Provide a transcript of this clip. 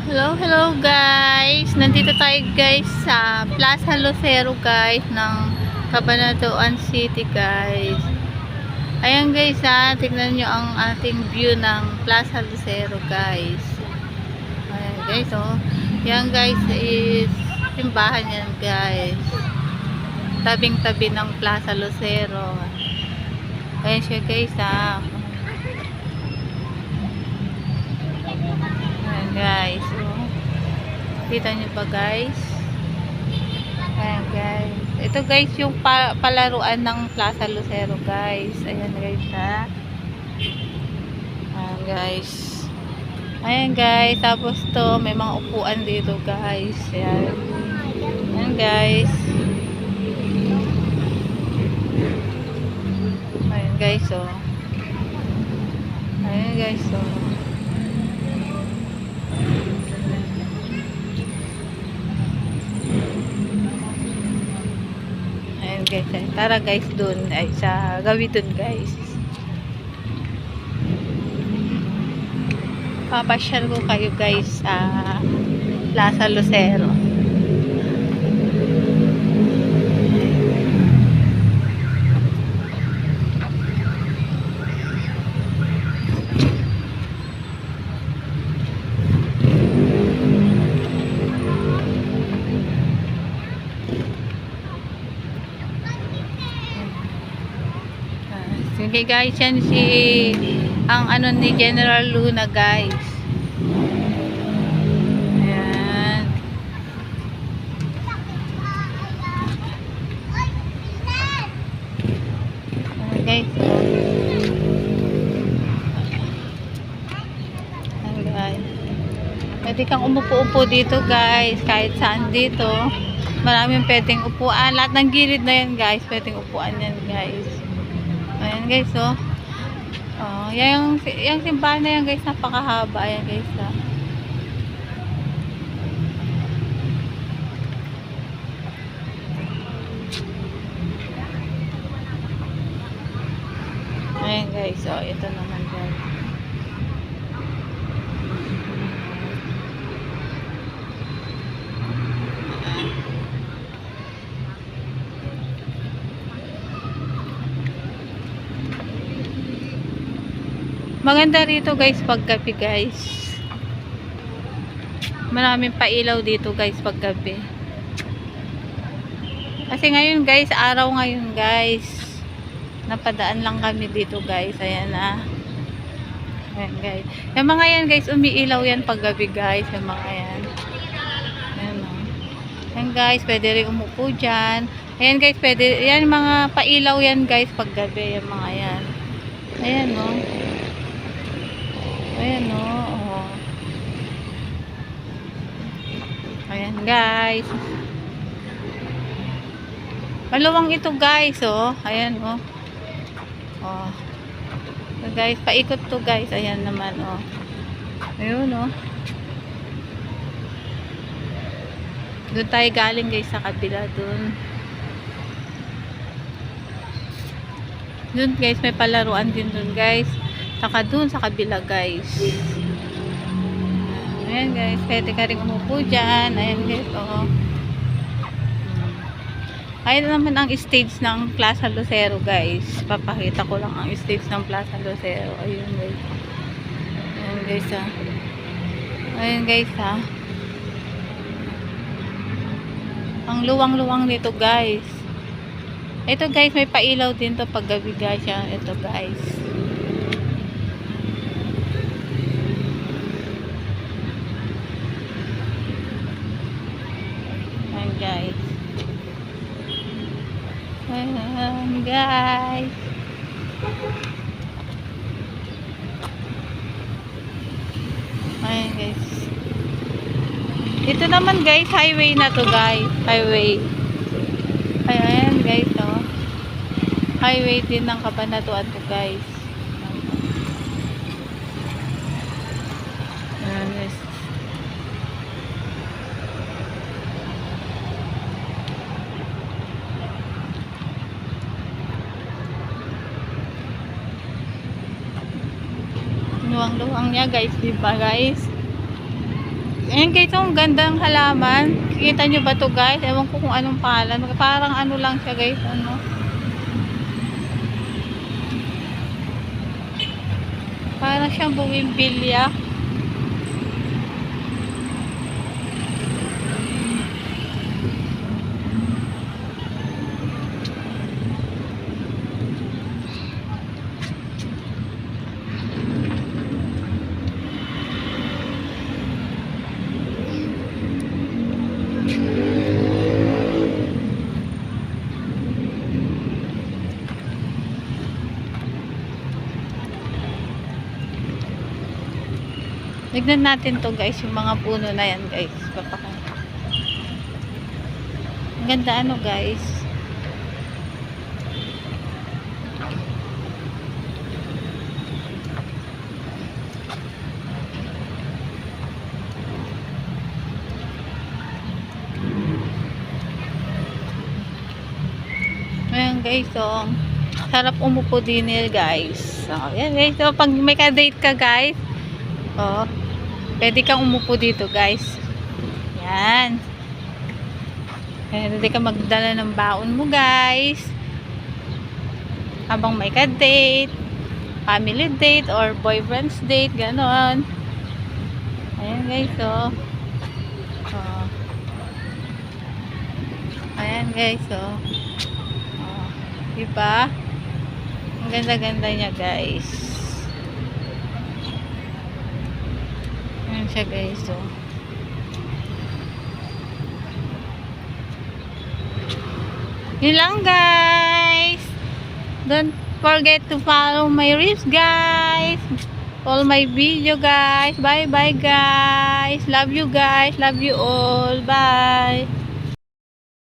Hello, hello guys. Nandito tayo guys sa Plaza Lucero guys ng Cabanatuan City guys. Ayan guys tignan nyo ang ating view ng Plaza Lucero guys. Ayan guys Yan guys is simbahan yan guys. Tabing-tabi ng Plaza Lucero. Ayan siya guys Ayan guys. Kita nyo ba guys? Ayan guys. Ito guys yung palaruan ng Plaza Lucero guys. Ayan guys Ayan guys. Ayan guys. Tapos to may mga upuan dito guys. Ayan. Ayan guys. Ayan guys Ayan guys guys. Tara guys dun ay sa gawi dun guys. Papasyal ko kayo guys sa Plaza Lucero. Okay guys, yan ang ano ni General Luna guys. Ayan. Ayan guys. Ayan guys. Pwede kang umupo-upo dito guys. Kahit saan dito. Maraming pwedeng upuan. Lahat ng gilid na yan guys. Pwedeng upuan yan guys. Ayan guys yung simbahan na yan guys, napakahaba. Ayan guys Ayan guys ito naman guys. Maganda rito guys paggabi guys. Maraming pailaw dito guys paggabi. Kasi ngayon guys, araw ngayon guys. Napadaan lang kami dito guys. Ayan Ayan guys. Yung mga yan guys, umiilaw yan paggabi guys. Yung mga yan. Ayan Ayan guys, pwede rin umupo dyan. Ayan guys, pwede. Yan mga pailaw yan guys paggabi. Yung mga yan. Ayan Ayan Ayan guys. Maluwang ito guys Ayan So guys, paikot to guys. Ayan naman Ayun Doon tayo galing guys sa kabila doon. Doon guys, may palaruan din doon guys. Saka dun sa kabila guys. Ayan guys, pwede ka rin umupo dyan. Ayan guys Ayan naman ang stage ng Plaza Lucero guys. Papakita ko lang ang stage ng Plaza Lucero. Ayun guys. Ayan guys Ayan guys Ang luwang-luwang nito guys. Ito guys, may pailaw din to paggabi guys. Ito guys. Guys. Ayan guys. Ayan guys. Ito naman guys, highway na to guys. Highway. Ayan guys Highway din ng Cabanatuan to guys. Ayan guys. Luwang-luwang niya guys, di ba guys? Ayan guys, ang gandang halaman. Kita nyo ba to guys? Ewan ko kung anong pangalan. Parang ano lang siya guys. Ano? Parang siyang bumimbilya. Tignan natin to guys, yung mga puno na yan guys. Ang ganda ano guys. Ayan guys, so sarap umupo din guys. So, ayan guys, so pag may ka-date ka guys, oh, pwede kang umupo dito guys. Yan. Pwede ka magdala ng baon mo guys. Habang may ka-date, family date, or boyfriend's date, ganon. Ayan guys, oh. Oh. Ayan guys, oh. Oh. Diba? Ang ganda-ganda niya guys. Ayan siya guys, oh. Yun lang guys. Don't forget to follow my reels guys. All my video guys. Bye bye guys. Love you guys. Love you all. Bye.